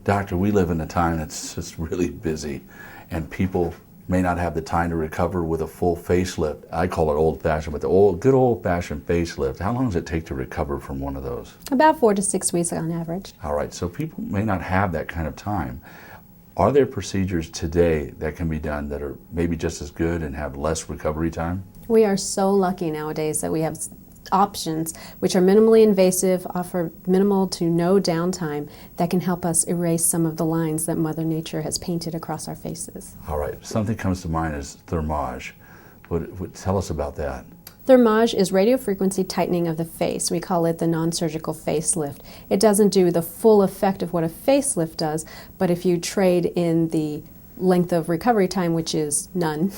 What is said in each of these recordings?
Doctor, we live in a time that's just really busy, and people may not have the time to recover with a full facelift. I call it old-fashioned, but the good old-fashioned facelift, how long does it take to recover from one of those? About 4 to 6 weeks on average. All right, so people may not have that kind of time. Are there procedures today that can be done that are maybe just as good and have less recovery time? We are so lucky nowadays that we have options which are minimally invasive, offer minimal to no downtime, that can help us erase some of the lines that Mother Nature has painted across our faces. All right, something comes to mind is Thermage. Tell us about that. Thermage is radiofrequency tightening of the face. We call it the non-surgical facelift. It doesn't do the full effect of what a facelift does, but if you trade in the length of recovery time, which is none,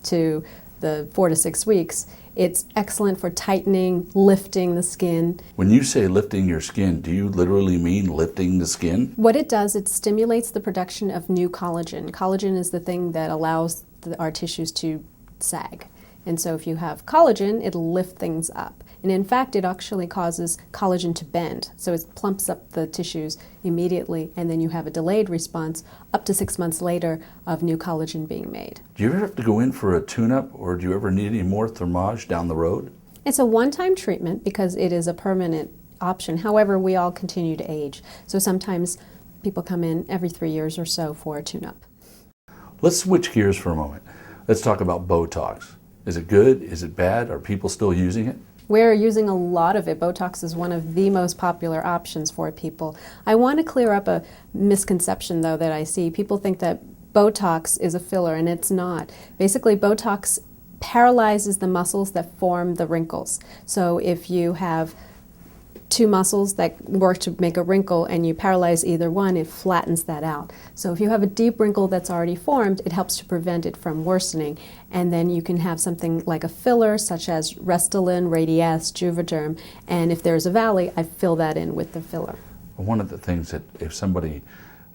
to the 4 to 6 weeks, it's excellent for tightening, lifting the skin. When you say lifting your skin, do you literally mean lifting the skin? What it does, it stimulates the production of new collagen. Collagen is the thing that allows our tissues to sag. And so if you have collagen, it'll lift things up. And in fact, it actually causes collagen to bend. So it plumps up the tissues immediately, and then you have a delayed response up to 6 months later of new collagen being made. Do you ever have to go in for a tune-up, or do you ever need any more Thermage down the road? It's a one-time treatment because it is a permanent option. However, we all continue to age. So sometimes people come in every 3 years or so for a tune-up. Let's switch gears for a moment. Let's talk about Botox. Is it good? Is it bad? Are people still using it? We're using a lot of it. Botox is one of the most popular options for people. I want to clear up a misconception, though, that I see. People think that Botox is a filler, and it's not. Basically, Botox paralyzes the muscles that form the wrinkles. So if you have two muscles that work to make a wrinkle and you paralyze either one, it flattens that out. So if you have a deep wrinkle that's already formed, it helps to prevent it from worsening. And then you can have something like a filler, such as Restylane, Radiesse, Juvederm, and if there's a valley, I fill that in with the filler. One of the things that if somebody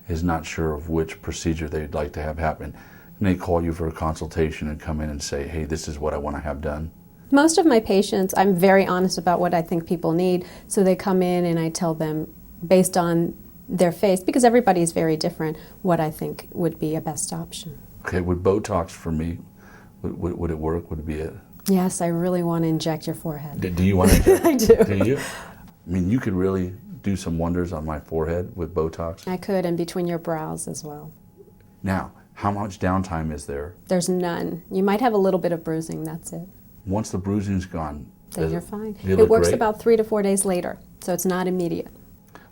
is not sure of which procedure they'd like to have happen, and they call you for a consultation and come in and say, hey, this is what I want to have done. Most of my patients, I'm very honest about what I think people need, so they come in and I tell them, based on their face, because everybody's very different, what I think would be a best option. Okay, would Botox for me, would it work? Would it be a... Yes, I really want to inject your forehead. Do you want to inject? I do. Do you? I mean, you could really do some wonders on my forehead with Botox. I could, and between your brows as well. Now, how much downtime is there? There's none. You might have a little bit of bruising, that's it. Once the bruising's gone, then you're fine. It works great? about 3 to 4 days later, so it's not immediate.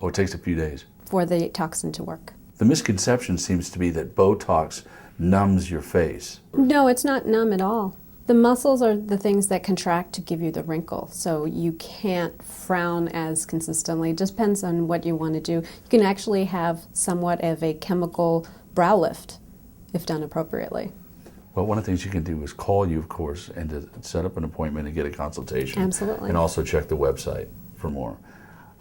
Oh, it takes a few days. For the toxin to work. The misconception seems to be that Botox numbs your face. No, it's not numb at all. The muscles are the things that contract to give you the wrinkle, so you can't frown as consistently. It just depends on what you want to do. You can actually have somewhat of a chemical brow lift if done appropriately. Well, one of the things you can do is call you, of course, and to set up an appointment and get a consultation. Absolutely. And also check the website for more.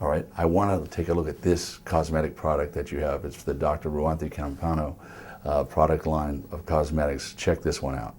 All right, I want to take a look at this cosmetic product that you have. It's the Dr. Ruanthi Campano product line of cosmetics. Check this one out.